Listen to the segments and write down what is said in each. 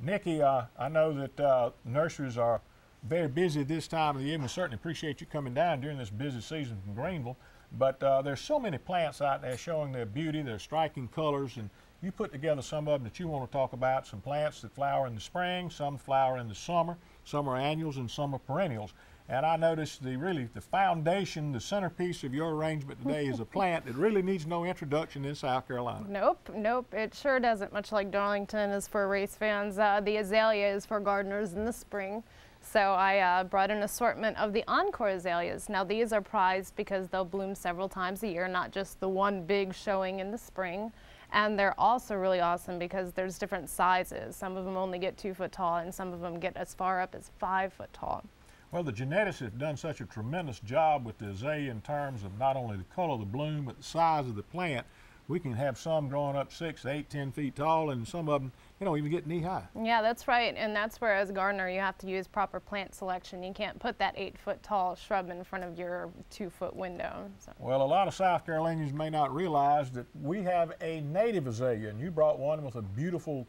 Nikki, I know that nurseries are very busy this time of the year, and we certainly appreciate you coming down during this busy season from Greenville. But there's so many plants out there showing their beauty, their striking colors, and you put together some of them that you want to talk about, some plants that flower in the spring, some flower in the summer, some are annuals and some are perennials. And I noticed the foundation, the centerpiece of your arrangement today is a plant that really needs no introduction in South Carolina. Nope, it sure doesn't. Much like Darlington is for race fans, the azalea is for gardeners in the spring. So I brought an assortment of the encore azaleas. Now these are prized because they'll bloom several times a year, not just the one big showing in the spring. And they're also really awesome because there's different sizes. Some of them only get 2 foot tall and some of them get as far up as 5 foot tall. Well, the geneticists have done such a tremendous job with the azalea in terms of not only the color of the bloom, but the size of the plant. We can have some growing up 6, 8, 10 feet tall, and some of them, you know, even get knee high. Yeah, that's right. And that's where, as a gardener, you have to use proper plant selection. You can't put that 8 foot tall shrub in front of your 2 foot window. So. Well, a lot of South Carolinians may not realize that we have a native azalea, and you brought one with a beautiful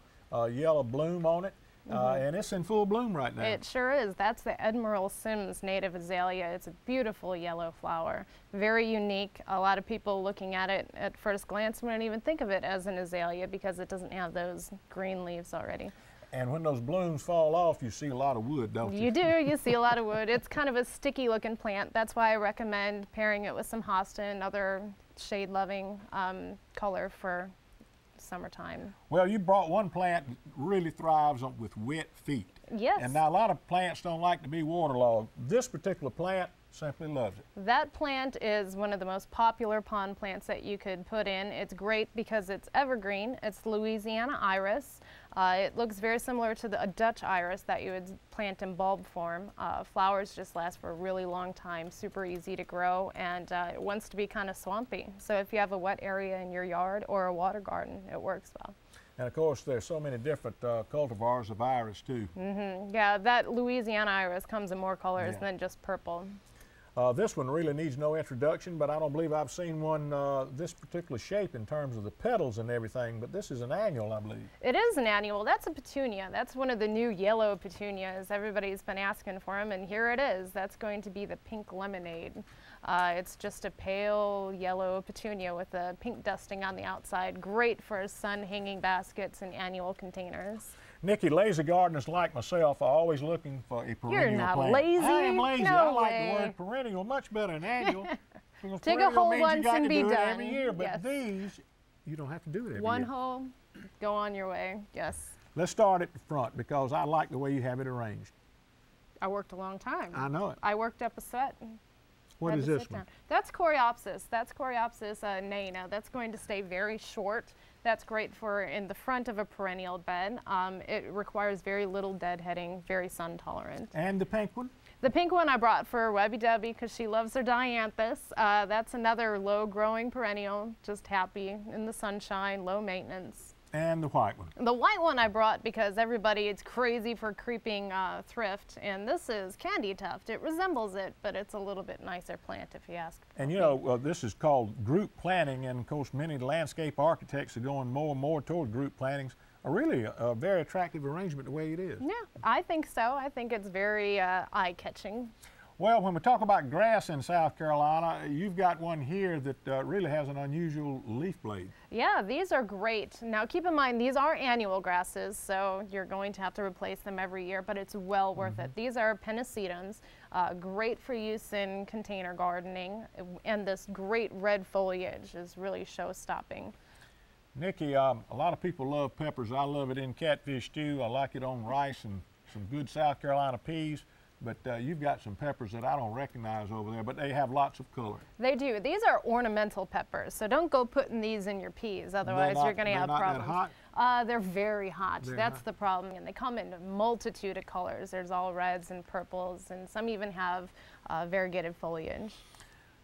yellow bloom on it. And it's in full bloom right now. It sure is. That's the Admiral Sims native azalea. It's a beautiful yellow flower. Very unique. A lot of people looking at it at first glance wouldn't even think of it as an azalea because it doesn't have those green leaves already. And when those blooms fall off, you see a lot of wood, don't you? You do. You see a lot of wood. It's kind of a sticky looking plant. That's why I recommend pairing it with some hosta and other shade loving color for summertime. Well, you brought one plant that really thrives with wet feet. Yes. And now a lot of plants don't like to be waterlogged. This particular plant simply loves it. That plant is one of the most popular pond plants that you could put in. It's great because it's evergreen. It's Louisiana iris. It looks very similar to a Dutch iris that you would plant in bulb form. Flowers just last for a really long time, super easy to grow, and it wants to be kind of swampy. So if you have a wet area in your yard or a water garden, it works well. And of course, there's so many different cultivars of iris too. Yeah, that Louisiana iris comes in more colors than just purple. This one really needs no introduction, but I don't believe I've seen one this particular shape in terms of the petals and everything, but this is an annual, I believe. It is an annual. That's a petunia. That's one of the new yellow petunias. Everybody's been asking for them, and here it is. That's going to be the pink lemonade. It's just a pale yellow petunia with a pink dusting on the outside. Great for sun hanging baskets and annual containers. Nikki, lazy gardeners like myself are always looking for a perennial You're not plant. lazy. I am lazy. No I like way. the word perennial much better than annual. Take a hole once and be done. Every year, but these, you don't have to do it every year. One hole, go on your way. Yes. Let's start at the front because I like the way you have it arranged. I worked a long time. I know it. I worked up a sweat. What is this one? That's Coreopsis. That's Coreopsis nana. That's going to stay very short. That's great for in the front of a perennial bed. It requires very little deadheading, very sun tolerant. And the pink one? The pink one I brought for Webby Debbie because she loves her dianthus. That's another low growing perennial, just happy in the sunshine, low maintenance. And the white one? The white one I brought because everybody is crazy for creeping thrift, and this is candy tuft. It resembles it, but it's a little bit nicer plant if you ask. And you know, this is called group planting, and of course many landscape architects are going more and more toward group plantings. Really a very attractive arrangement the way it is. Yeah, I think so. I think it's very eye-catching. Well, when we talk about grass in South Carolina, you've got one here that really has an unusual leaf blade. Yeah, these are great. Now keep in mind, these are annual grasses, so you're going to have to replace them every year, but it's well worth it. These are pennisetums, great for use in container gardening, and this great red foliage is really show-stopping. Nikki, a lot of people love peppers. I love it in catfish stew. I like it on rice and some good South Carolina peas. But you've got some peppers that I don't recognize over there, but they have lots of color. They do. These are ornamental peppers, so don't go putting these in your peas, otherwise you're going to have problems. They're not that hot? They're very hot. That's the problem, and they come in a multitude of colors. There's all reds and purples, and some even have variegated foliage.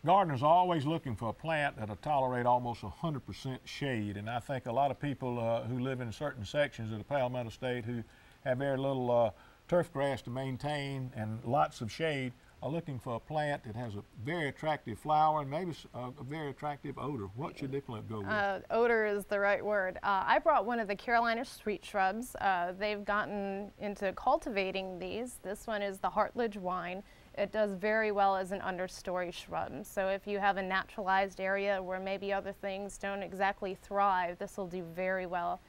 Gardeners are always looking for a plant that'll tolerate almost 100% shade, and I think a lot of people who live in certain sections of the Palmetto State who have very little turf grass to maintain and lots of shade are looking for a plant that has a very attractive flower and maybe a very attractive odor, what should they go with? Odor is the right word. I brought one of the Carolina sweet shrubs. They've gotten into cultivating these. This one is the Hartledge Wine. It does very well as an understory shrub. So if you have a naturalized area where maybe other things don't exactly thrive, this will do very well.